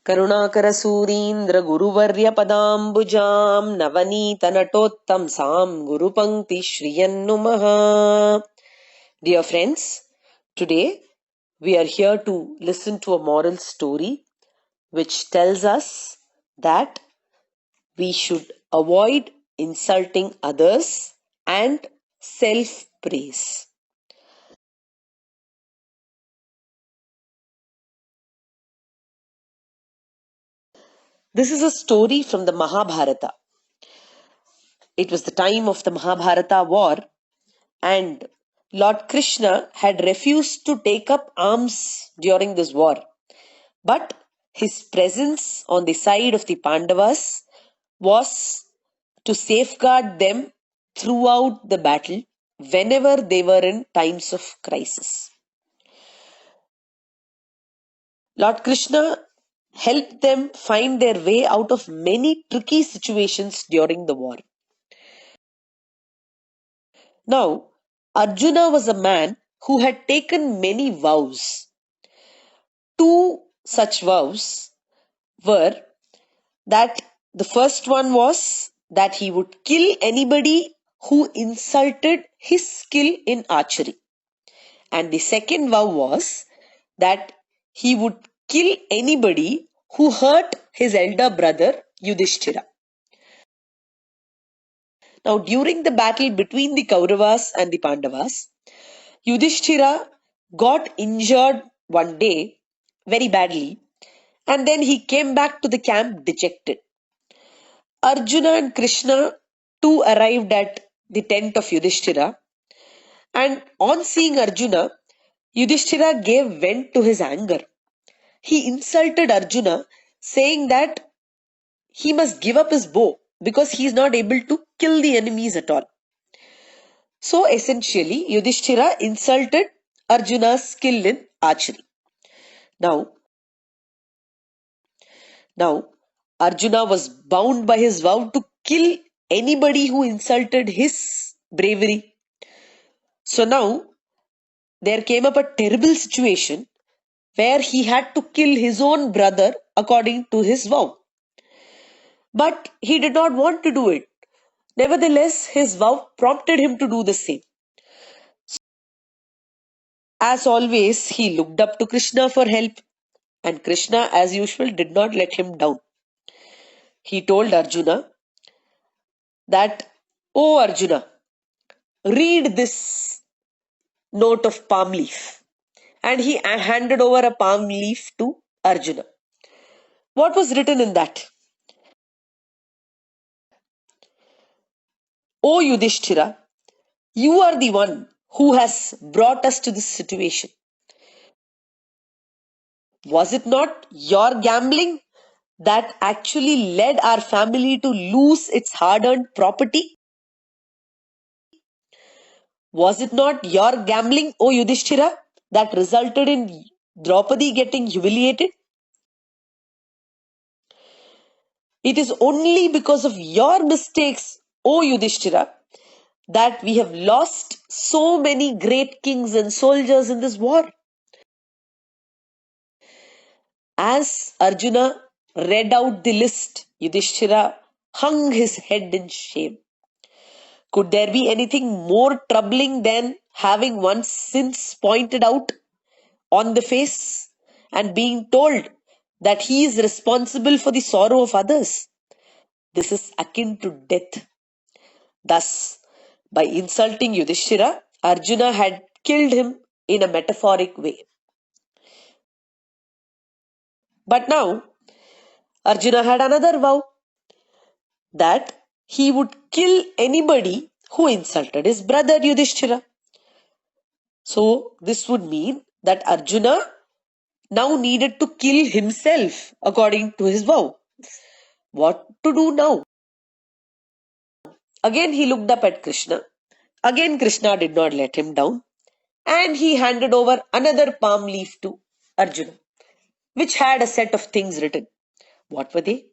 करुणाकरसूरीन्द्र गुरुवर्यपदाम्बुजाम् नवनीतनटोत्तंसाम् गुरुपङ्क्ति श्रियन्नुमः. Dear friends, today we are here to listen to a moral story which tells us that we should avoid insulting others and self-praise. This is a story from the Mahabharata. It was the time of the Mahabharata war, and Lord Krishna had refused to take up arms during this war. But his presence on the side of the Pandavas was to safeguard them throughout the battle whenever they were in times of crisis. Lord Krishna helped them find their way out of many tricky situations during the war. Now, Arjuna was a man who had taken many vows. Two such vows were that the first one was that he would kill anybody who insulted his skill in archery. And the second vow was that he would kill anybody who hurt his elder brother Yudhishthira. Now, during the battle between the Kauravas and the Pandavas, Yudhishthira got injured one day very badly, and then he came back to the camp dejected. Arjuna and Krishna too arrived at the tent of Yudhishthira, and on seeing Arjuna, Yudhishthira gave vent to his anger. He insulted Arjuna, saying that he must give up his bow because he is not able to kill the enemies at all. So essentially, Yudhishthira insulted Arjuna's skill in archery. Now, Arjuna was bound by his vow to kill anybody who insulted his bravery. So now, there came up a terrible situation where he had to kill his own brother according to his vow. But he did not want to do it. Nevertheless, his vow prompted him to do the same. As always, he looked up to Krishna for help, and Krishna, as usual, did not let him down. He told Arjuna that, "Oh Arjuna, read this note of palm leaf." And he handed over a palm leaf to Arjuna. What was written in that? "O Yudhishthira, you are the one who has brought us to this situation. Was it not your gambling that actually led our family to lose its hard-earned property? Was it not your gambling, O Yudhishthira, that resulted in Draupadi getting humiliated? It is only because of your mistakes, O Yudhishthira, that we have lost so many great kings and soldiers in this war." As Arjuna read out the list, Yudhishthira hung his head in shame. Could there be anything more troubling than having one's sins pointed out on the face and being told that he is responsible for the sorrow of others? This is akin to death. Thus, by insulting Yudhishthira, Arjuna had killed him in a metaphoric way. But now, Arjuna had another vow that he would kill anybody who insulted his brother Yudhishthira. So, this would mean that Arjuna now needed to kill himself according to his vow. What to do now? Again, he looked up at Krishna. Again, Krishna did not let him down, and he handed over another palm leaf to Arjuna, which had a set of things written. What were they?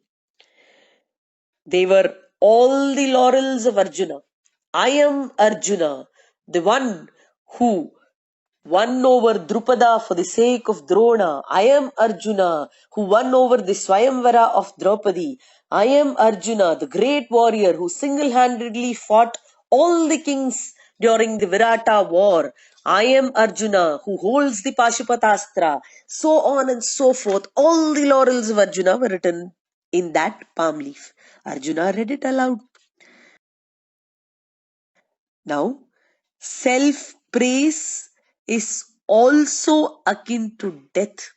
They were all the laurels of Arjuna. I am Arjuna, the one who won over Drupada for the sake of Drona. I am Arjuna, who won over the Swayamvara of Draupadi. I am Arjuna, the great warrior who single-handedly fought all the kings during the Virata war. I am Arjuna, who holds the Pashupatastra. So on and so forth. All the laurels of Arjuna were written in that palm leaf. Arjuna read it aloud. Now, self-praise is also akin to death,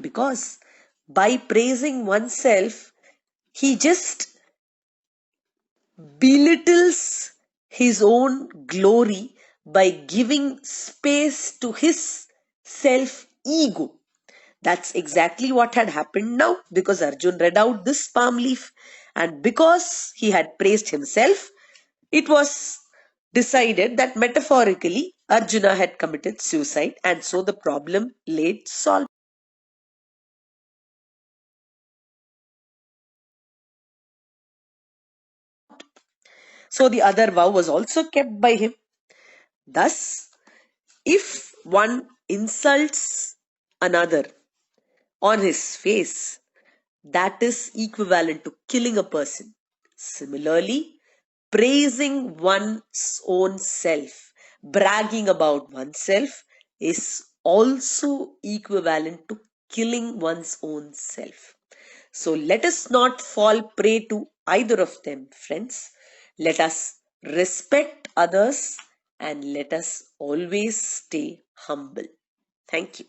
because by praising oneself, he just belittles his own glory by giving space to his self-ego. That's exactly what had happened now, because Arjun read out this palm leaf, and because he had praised himself, it was decided that metaphorically Arjuna had committed suicide, and so the problem lay solved. So the other vow was also kept by him. Thus, if one insults another on his face, that is equivalent to killing a person. Similarly, praising one's own self, bragging about oneself, is also equivalent to killing one's own self. So let us not fall prey to either of them, friends. Let us respect others and let us always stay humble. Thank you.